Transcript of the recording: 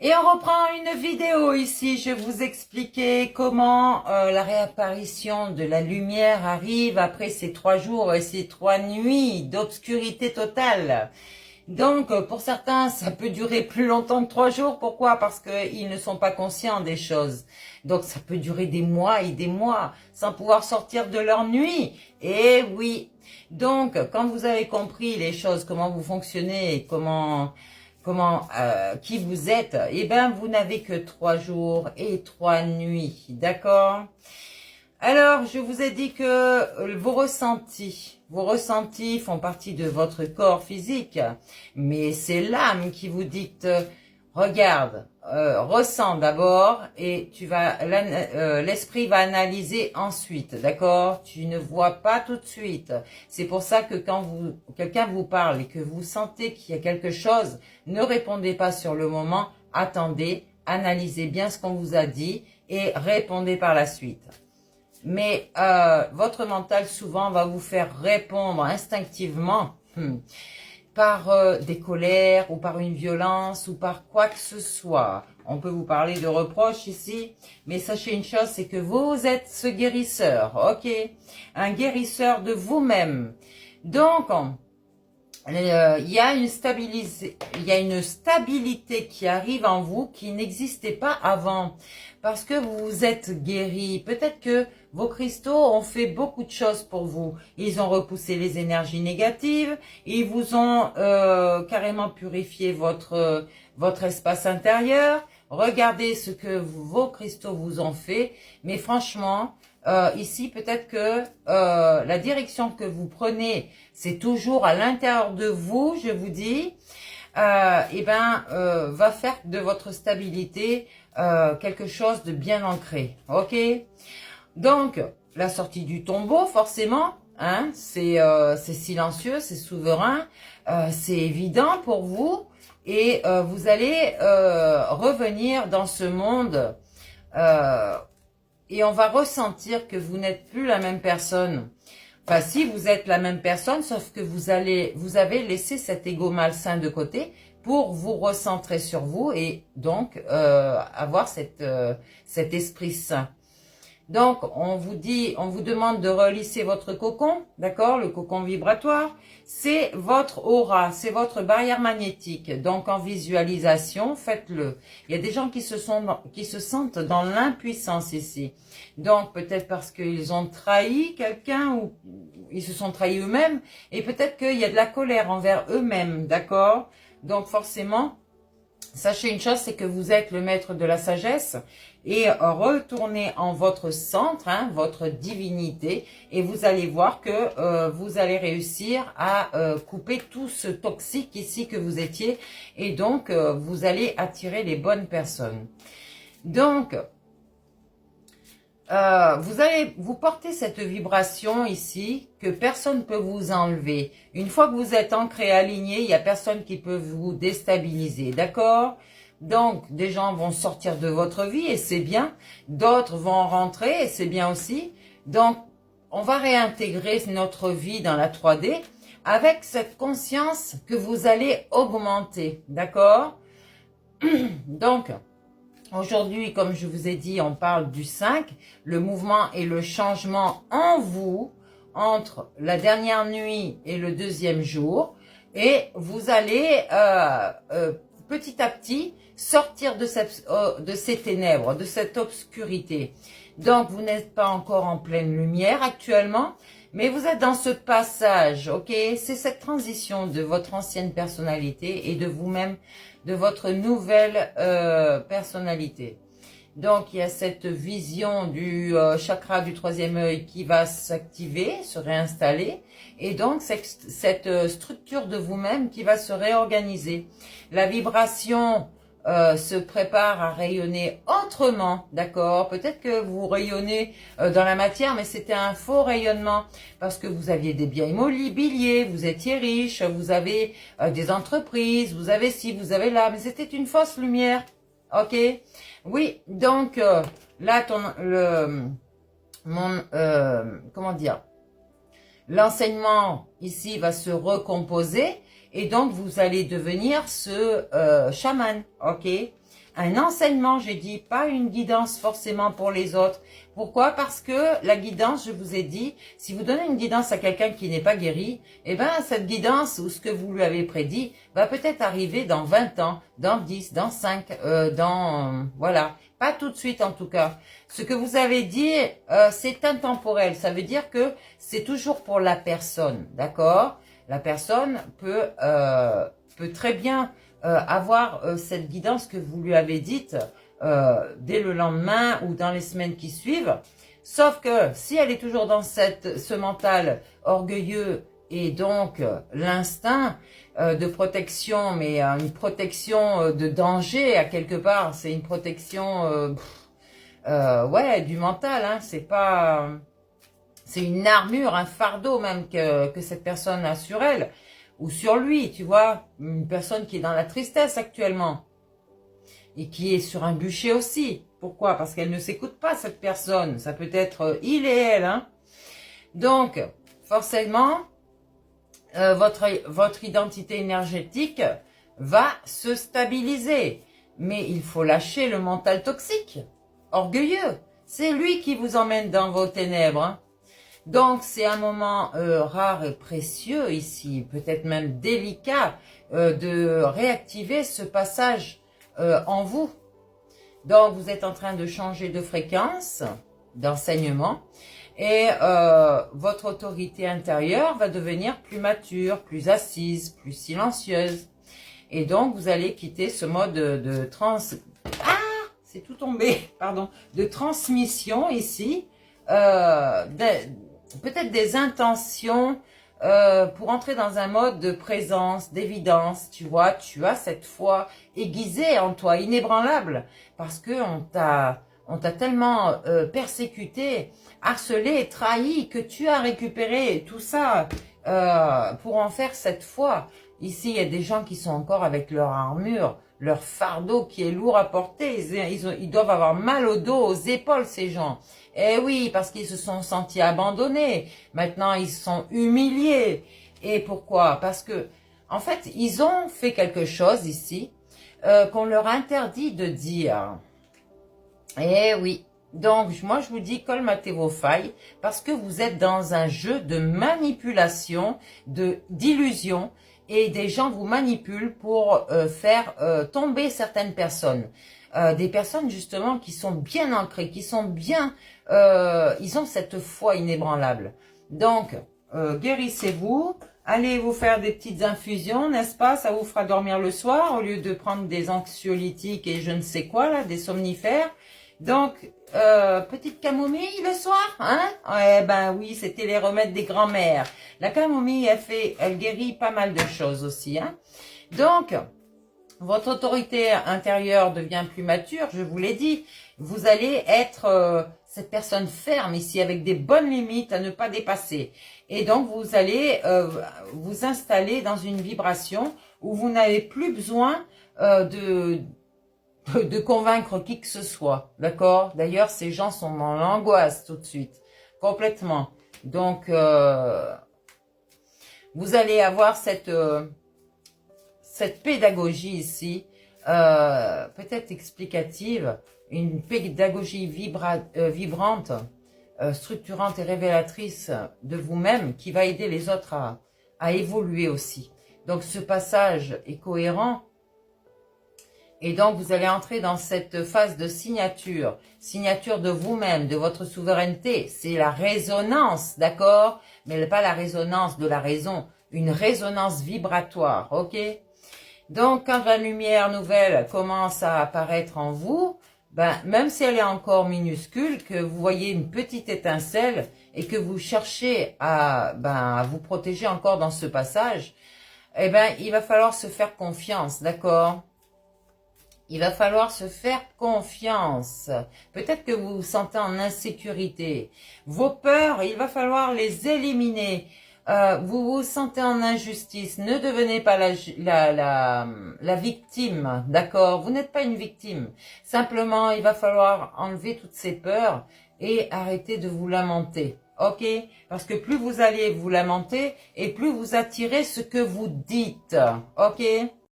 Et on reprend une vidéo ici. Je vais vous expliquer comment la réapparition de la lumière arrive après ces 3 jours et ces 3 nuits d'obscurité totale. Donc, pour certains, ça peut durer plus longtemps que 3 jours. Pourquoi? Parce qu'ils ne sont pas conscients des choses. Donc, ça peut durer des mois et des mois sans pouvoir sortir de leur nuit. Et oui. Donc, quand vous avez compris les choses, comment vous fonctionnez et qui vous êtes, eh ben, vous n'avez que 3 jours et 3 nuits. D'accord? Alors, je vous ai dit que vos ressentis font partie de votre corps physique, mais c'est l'âme qui vous dicte, regarde, ressens d'abord et l'esprit va analyser ensuite, d'accord? Tu ne vois pas tout de suite. C'est pour ça que quand quelqu'un vous parle et que vous sentez qu'il y a quelque chose, ne répondez pas sur le moment, attendez, analysez bien ce qu'on vous a dit et répondez par la suite. Mais votre mental souvent va vous faire répondre instinctivement par des colères ou par une violence ou par quoi que ce soit. On peut vous parler de reproches ici, mais sachez une chose, c'est que vous êtes ce guérisseur, ok? Un guérisseur de vous-même. Donc, il y a une stabilité qui arrive en vous qui n'existait pas avant parce que vous vous êtes guéri. Peut-être que vos cristaux ont fait beaucoup de choses pour vous. Ils ont repoussé les énergies négatives, ils vous ont carrément purifié votre espace intérieur. Regardez ce que vos cristaux vous ont fait, mais franchement, ici, peut-être que la direction que vous prenez, c'est toujours à l'intérieur de vous, je vous dis, va faire de votre stabilité quelque chose de bien ancré, ok? Donc, la sortie du tombeau, forcément, hein, c'est silencieux, c'est souverain, c'est évident pour vous, et vous allez revenir dans ce monde et on va ressentir que vous n'êtes plus la même personne. Enfin, si vous êtes la même personne, sauf que vous avez laissé cet ego malsain de côté pour vous recentrer sur vous et donc avoir cet esprit sain. Donc, on vous demande de relisser votre cocon, d'accord? Le cocon vibratoire, c'est votre aura, c'est votre barrière magnétique. Donc, en visualisation, faites-le. Il y a des gens qui se sentent dans l'impuissance ici. Donc, peut-être parce qu'ils ont trahi quelqu'un ou ils se sont trahis eux-mêmes. Et peut-être qu'il y a de la colère envers eux-mêmes, d'accord? Donc, forcément, sachez une chose, c'est que vous êtes le maître de la sagesse et retournez en votre centre, hein, votre divinité, et vous allez voir que vous allez réussir à couper tout ce toxique ici que vous étiez, et donc vous allez attirer les bonnes personnes. Donc, vous portez cette vibration ici que personne ne peut vous enlever. Une fois que vous êtes ancré, aligné, il n'y a personne qui peut vous déstabiliser, d'accord? Donc, des gens vont sortir de votre vie et c'est bien. D'autres vont rentrer et c'est bien aussi. Donc, on va réintégrer notre vie dans la 3D avec cette conscience que vous allez augmenter, d'accord? Donc, aujourd'hui, comme je vous ai dit, on parle du 5, le mouvement et le changement en vous entre la dernière nuit et le 2e jour. Et vous allez petit à petit sortir de ces ténèbres, de cette obscurité. Donc, vous n'êtes pas encore en pleine lumière actuellement, mais vous êtes dans ce passage, ok? C'est cette transition de votre ancienne personnalité et de vous-même, de votre nouvelle personnalité. Donc, il y a cette vision du chakra du 3e œil qui va s'activer, se réinstaller. Et donc, cette structure de vous-même qui va se réorganiser. La vibration se prépare à rayonner autrement, d'accord? Peut-être que vous rayonnez dans la matière, mais c'était un faux rayonnement parce que vous aviez des biens immobiliers, vous étiez riche, vous avez des entreprises, vous avez ci, vous avez là, mais c'était une fausse lumière, ok? Oui, donc là, comment dire? L'enseignement ici va se recomposer et donc vous allez devenir ce chaman, ok? un enseignement, j'ai dit, pas une guidance forcément pour les autres. Pourquoi? Parce que la guidance, je vous ai dit, si vous donnez une guidance à quelqu'un qui n'est pas guéri, eh ben cette guidance ou ce que vous lui avez prédit va peut-être arriver dans 20 ans, dans 10, dans 5, voilà. Pas tout de suite en tout cas. Ce que vous avez dit, c'est intemporel. Ça veut dire que c'est toujours pour la personne, d'accord? La personne peut très bien avoir cette guidance que vous lui avez dite dès le lendemain ou dans les semaines qui suivent. Sauf que si elle est toujours dans ce mental orgueilleux et donc l'instinct de protection, mais une protection de danger à quelque part, c'est une protection ouais, du mental, hein, c'est pas... c'est une armure, un fardeau même que cette personne a sur elle ou sur lui, tu vois, une personne qui est dans la tristesse actuellement et qui est sur un bûcher aussi. Pourquoi? Parce qu'elle ne s'écoute pas, cette personne. Ça peut être il et elle, hein. Donc, forcément, votre identité énergétique va se stabiliser. Mais il faut lâcher le mental toxique, orgueilleux. C'est lui qui vous emmène dans vos ténèbres, hein. Donc, c'est un moment rare et précieux ici, peut-être même délicat, de réactiver ce passage en vous. Donc, vous êtes en train de changer de fréquence, d'enseignement, et votre autorité intérieure va devenir plus mature, plus assise, plus silencieuse. Et donc, vous allez quitter ce mode de c'est tout tombé, pardon, de transmission ici, peut-être des intentions pour entrer dans un mode de présence, d'évidence, tu vois, tu as cette foi aiguisée en toi, inébranlable, parce que on t'a tellement persécuté, harcelé, trahi, que tu as récupéré tout ça pour en faire cette foi. Ici, il y a des gens qui sont encore avec leur armure, leur fardeau qui est lourd à porter. Ils doivent avoir mal au dos, aux épaules, ces gens. Eh oui, parce qu'ils se sont sentis abandonnés. Maintenant, ils se sont humiliés. Et pourquoi? Parce que, en fait, ils ont fait quelque chose ici qu'on leur interdit de dire. Eh oui. Donc, moi, je vous dis, colmatez vos failles parce que vous êtes dans un jeu de manipulation, d'illusion. Et des gens vous manipulent pour faire tomber certaines personnes. Des personnes justement qui sont bien ancrées, qui sont bien... ils ont cette foi inébranlable. Donc, guérissez-vous, allez vous faire des petites infusions, n'est-ce pas? Ça vous fera dormir le soir au lieu de prendre des anxiolytiques et je ne sais quoi, là, des somnifères. Donc, petite camomille le soir, hein? Eh ben oui, c'était les remèdes des grands-mères. La camomille, elle guérit pas mal de choses aussi, hein? Donc, votre autorité intérieure devient plus mature, je vous l'ai dit. Vous allez être cette personne ferme ici, avec des bonnes limites à ne pas dépasser. Et donc, vous allez vous installer dans une vibration où vous n'avez plus besoin de convaincre qui que ce soit, d'accord? D'ailleurs, ces gens sont dans l'angoisse tout de suite, complètement. Donc, vous allez avoir cette pédagogie ici, peut-être explicative, une pédagogie vibrante, structurante et révélatrice de vous-même qui va aider les autres à évoluer aussi. Donc, ce passage est cohérent. Et donc, vous allez entrer dans cette phase de signature de vous-même, de votre souveraineté. C'est la résonance, d'accord? Mais pas la résonance de la raison, une résonance vibratoire, ok? Donc, quand la lumière nouvelle commence à apparaître en vous, ben, même si elle est encore minuscule, que vous voyez une petite étincelle et que vous cherchez à vous protéger encore dans ce passage, eh ben, il va falloir se faire confiance, d'accord? Il va falloir se faire confiance. Peut-être que vous vous sentez en insécurité. Vos peurs, il va falloir les éliminer. Vous vous sentez en injustice. Ne devenez pas la victime, d'accord? Vous n'êtes pas une victime. Simplement, il va falloir enlever toutes ces peurs et arrêter de vous lamenter. Ok? Parce que plus vous allez vous lamenter et plus vous attirez ce que vous dites. Ok?